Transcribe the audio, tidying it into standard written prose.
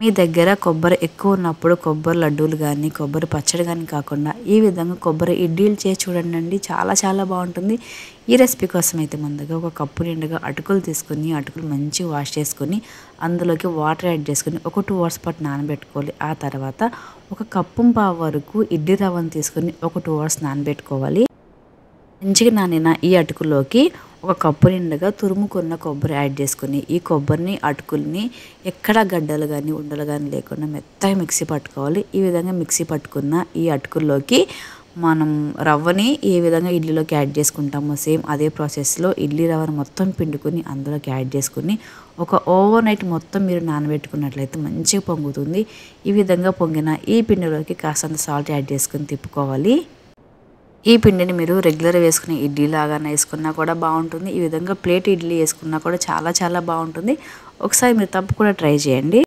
మీ దగ్గర కొబ్బరి ఎక్కువ ఉన్నప్పుడు కొబ్బరి లడ్డూలు కానీ కొబ్బరి పచ్చడి కానీ కాకుండా ఈ విధంగా కొబ్బరి ఇడ్లీలు చేసి చూడండి, చాలా చాలా బాగుంటుంది. ఈ రెసిపీ కోసం అయితే ముందుగా ఒక కప్పు నిండుగా అటుకులు తీసుకొని అటుకులు మంచిగా వాష్ చేసుకొని అందులోకి వాటర్ యాడ్ చేసుకొని ఒక 2 అవర్స్ పాటు నానబెట్టుకోవాలి. ఆ తర్వాత ఒక కప్పు పావు వరకు ఇడ్లీ రవ్వను తీసుకొని ఒక 2 అవర్స్ నానబెట్టుకోవాలి. మంచిగా నానిన ఈ అటుకుల్లోకి ఒక కప్పు నిండుగా తురుముకున్న కొబ్బరి యాడ్ చేసుకొని ఈ కొబ్బరిని అటుకుల్ని ఎక్కడ గడ్డలు కానీ ఉండలు కానీ లేకుండా మెత్తగా మిక్సీ పట్టుకోవాలి. ఈ విధంగా మిక్సీ పట్టుకున్న ఈ అటుకుల్లోకి మనం రవ్వని ఏ విధంగా ఇడ్లీలోకి యాడ్ చేసుకుంటామో సేమ్ అదే ప్రాసెస్లో ఇడ్లీ రవ్వను మొత్తం పిండుకొని అందులోకి యాడ్ చేసుకుని ఒక ఓవర్ నైట్ మొత్తం మీరు నానబెట్టుకున్నట్లయితే మంచిగా పొంగుతుంది. ఈ విధంగా పొంగిన ఈ పిండిలోకి కాస్తంత సాల్ట్ యాడ్ చేసుకొని తిప్పుకోవాలి. ఈ పిండిని మీరు రెగ్యులర్ వేసుకునే ఇడ్లీ లాగానే వేసుకున్నా కూడా బాగుంటుంది. ఈ విధంగా ప్లేట్ ఇడ్లీ వేసుకున్నా కూడా చాలా చాలా బాగుంటుంది. ఒకసారి మీరు తప్పకుండా ట్రై చేయండి.